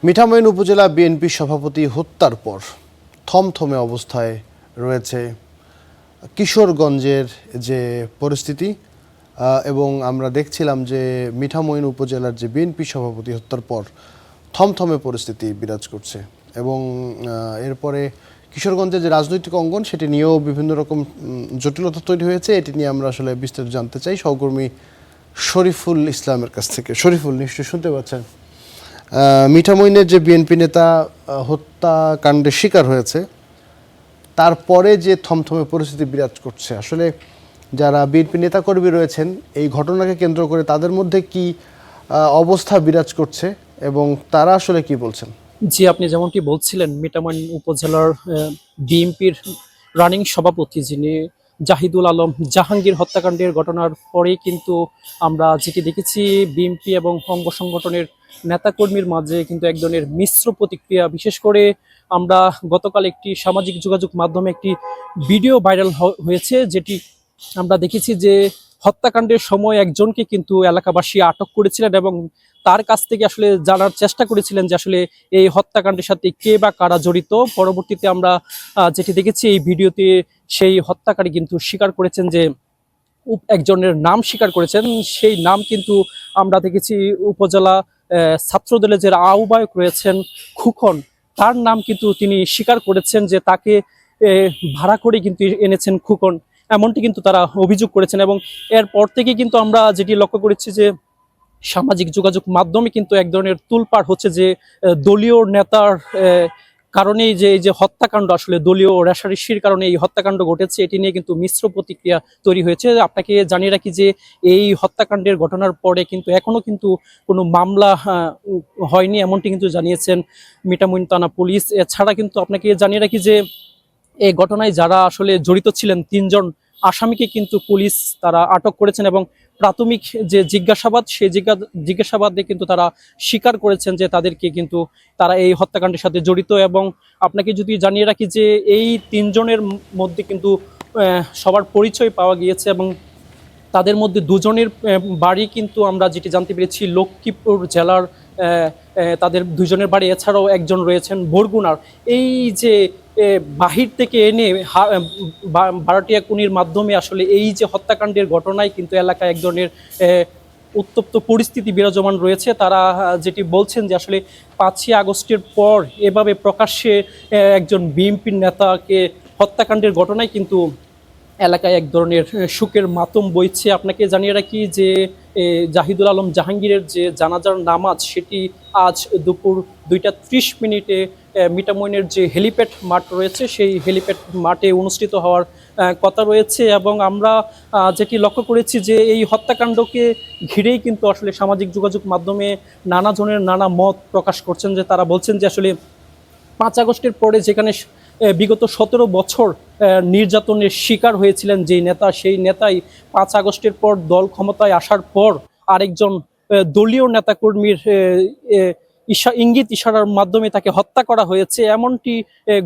মিঠামইন উপজেলা বিএনপি সভাপতি হত্যার পর থমথমে অবস্থায় রয়েছে কিশোরগঞ্জের যে পরিস্থিতি এবং আমরা দেখছিলাম যে মিঠামইন উপজেলার যে বিএনপি সভাপতি হত্যার পর থমথমে পরিস্থিতি বিরাজ করছে এবং এরপরে কিশোরগঞ্জের যে রাজনৈতিক অঙ্গন সেটি নিয়েও বিভিন্ন রকম জটিলতা তৈরি হয়েছে। এটি নিয়ে আমরা আসলে বিস্তারিত জানতে চাই সহকর্মী শরীফুল ইসলামের কাছ থেকে। শরীফুল, নিশ্চয়ই শুনতে পাচ্ছেন, মিঠামইনের যে বিএনপি নেতা হত্যাকাণ্ডের শিকার হয়েছে তারপরে যে থমথমে পরিস্থিতি বিরাজ করছে, আসলে যারা বিএনপি নেতাকর্মী রয়েছেন এই ঘটনাকে কেন্দ্র করে তাদের মধ্যে কি অবস্থা বিরাজ করছে এবং তারা আসলে কি বলছেন? জি, আপনি যেমনটি বলছিলেন, মিঠামইন উপজেলার বিএনপির রানিং সভাপতি যিনি জাহিদুল আলম জাহাঙ্গীর হত্যাকাণ্ডের ঘটনার পরেই কিন্তু আমরা যেটি দেখেছি বিএনপি এবং অঙ্গ সংগঠনের নেতাকর্মীর মাঝে কিন্তু এক ধরনের মিশ্র প্রতিক্রিয়া। বিশেষ করে আমরা গতকাল একটি সামাজিক যোগাযোগ মাধ্যমে একটি ভিডিও ভাইরাল হয়েছে, যেটি আমরা দেখেছি যে হত্যাকাণ্ডের সময় একজনকে কিন্তু এলাকাবাসী আটক করেছিলেন এবং তার কাছ থেকে আসলে জানার চেষ্টা করেছিলেন যে আসলে এই হত্যাকাণ্ডের সাথে কে বা কারা জড়িত। পরবর্তীতে আমরা যেটি দেখেছি এই ভিডিওতে সেই হত্যাকারী কিন্তু স্বীকার করেছেন যে একজনের নাম স্বীকার করেছেন। সেই নাম কিন্তু আমরা দেখেছি উপজেলা ছাত্রদলের যে আহ্বায়ক রয়েছেন খুকন, তার নাম কিন্তু তিনি স্বীকার করেছেন যে তাকে ভাড়া করে কিন্তু এনেছেন খুকন, এমনটি কিন্তু তারা অভিযোগ করেছেন। এবং এরপর থেকে কিন্তু আমরা যেটি লক্ষ্য করেছি যে সামাজিক যোগাযোগ মাধ্যমে কিন্তু এক ধরনের তুলপাড় হচ্ছে যে দলীয় নেতার কারণেই যে এই যে হত্যাকাণ্ড, আসলে দলীয় রেষারেষির কারণে এই হত্যাকাণ্ড ঘটেছে, এটি নিয়ে কিন্তু মিশ্র প্রতিক্রিয়া তৈরি হয়েছে। আপনাকে জানিয়ে রাখি যে এই হত্যাকাণ্ডের ঘটনার পরে কিন্তু এখনো কিন্তু কোনো মামলা হয়নি, এমনটি কিন্তু জানিয়েছেন মিঠামইন থানা পুলিশ। এছাড়া কিন্তু আপনাকে জানিয়ে রাখি যে এই ঘটনায় যারা আসলে জড়িত ছিলেন ৩ জন আসামিকে কিন্তু পুলিশ তারা আটক করেছেন এবং প্রাথমিক যে জিজ্ঞাসাবাদ সেই জিজ্ঞাসাবাদে কিন্তু তারা স্বীকার করেছেন যে তাদেরকে কিন্তু তারা এই হত্যাকাণ্ডের সাথে জড়িত। এবং আপনাকে যদি জানিয়ে রাখি যে এই ৩ জনের মধ্যে কিন্তু সবার পরিচয় পাওয়া গিয়েছে এবং তাদের মধ্যে ২ জনের বাড়ি কিন্তু আমরা যেটি জানতে পেরেছি লক্ষ্মীপুর জেলার, তাদের ২ জনের বাড়ি। এছাড়াও একজন রয়েছেন বরগুনার। এই যে বাহির থেকে এনে ভাড়াটিয়া খুনির মাধ্যমে আসলে এই যে হত্যাকাণ্ডের ঘটনায় কিন্তু এলাকায় এক ধরনের উত্তপ্ত পরিস্থিতি বিরাজমান রয়েছে। তারা যেটি বলছেন যে আসলে ৫ই আগস্টের পর এভাবে প্রকাশ্যে একজন বিএনপির নেতাকে হত্যাকাণ্ডের ঘটনায় কিন্তু এলাকায় এক ধরনের শোকের মাতম বইছে। আপনাকে জানিয়ে রাখি যে জাহিদুল আলম জাহাঙ্গীরের যে জানাজার নামাজ সেটি আজ দুপুর ২টা ৩০ মিনিটে মিঠামইনের যে হেলিপ্যাড মাঠ রয়েছে সেই হেলিপ্যাড মাঠে অনুষ্ঠিত হওয়ার কথা রয়েছে। এবং আমরা যেটি লক্ষ্য করেছি যে এই হত্যাকাণ্ডকে ঘিরেই কিন্তু আসলে সামাজিক যোগাযোগ মাধ্যমে নানা জনের নানা মত প্রকাশ করছেন, যে তারা বলছেন যে আসলে ৫ আগস্টের পরে যেখানে বিগত ১৭ বছর নির্যাতনের শিকার হয়েছিলেন যেই নেতা, সেই নেতাই ৫ আগস্টের পর দল ক্ষমতায় আসার পর আরেকজন দলীয় নেতাকর্মীর ইঙ্গিত ইশারার মাধ্যমে তাকে হত্যা করা হয়েছে, এমনটি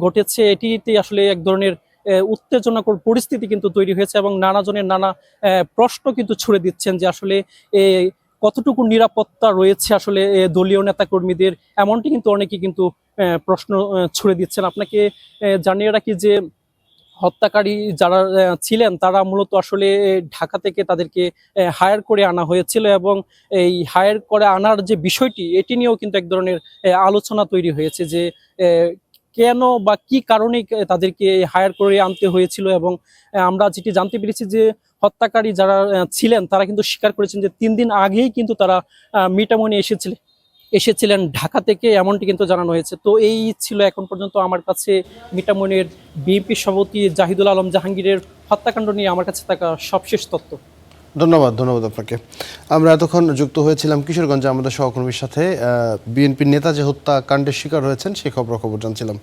ঘটেছে। এটিতে আসলে এক ধরনের উত্তেজনাকর পরিস্থিতি কিন্তু তৈরি হয়েছে এবং নানা জনের নানা প্রশ্ন কিন্তু ছুড়ে দিচ্ছেন যে আসলে কতটুকু নিরাপত্তা রয়েছে আসলে দলীয় নেতাকর্মীদের, এমনটি কিন্তু অনেকে কিন্তু প্রশ্ন ছুড়ে দিচ্ছেন। আপনাকে জানিয়ে রাখি যে হত্যাকারী যারা ছিলেন তারা মূলত আসলে ঢাকা থেকে তাদেরকে হায়ার করে আনা হয়েছিল এবং এই হায়ার করে আনার যে বিষয়টি এটি নিয়েও কিন্তু এক ধরনের আলোচনা তৈরি হয়েছে যে কেন বা কি কারণে তাদেরকে হায়ার করে আনতে হয়েছিল। এবং আমরা যেটি জানতে পেরেছি যে হত্যাকারী যারা ছিলেন তারা কিন্তু স্বীকার করেছেন যে ৩ দিন আগেই কিন্তু তারা মিঠামইনে এসেছিলেন ঢাকা থেকে, এমনটি কিন্তু জানানো হয়েছে। তো এই ছিল এখন পর্যন্ত আমার কাছে মিঠামইনের বিএনপি সভাপতি জাহিদুল আলম জাহাঙ্গীরের হত্যাকাণ্ড নিয়ে আমার কাছে থাকা সবশেষ তথ্য। ধন্যবাদ আপনাকে। আমরা এতক্ষণ যুক্ত হয়েছিলাম কিশোরগঞ্জে আমাদের সহকর্মীর সাথে, বিএনপির নেতা যে হত্যাকাণ্ডের শিকার হয়েছেন সেই খবর জানছিলাম।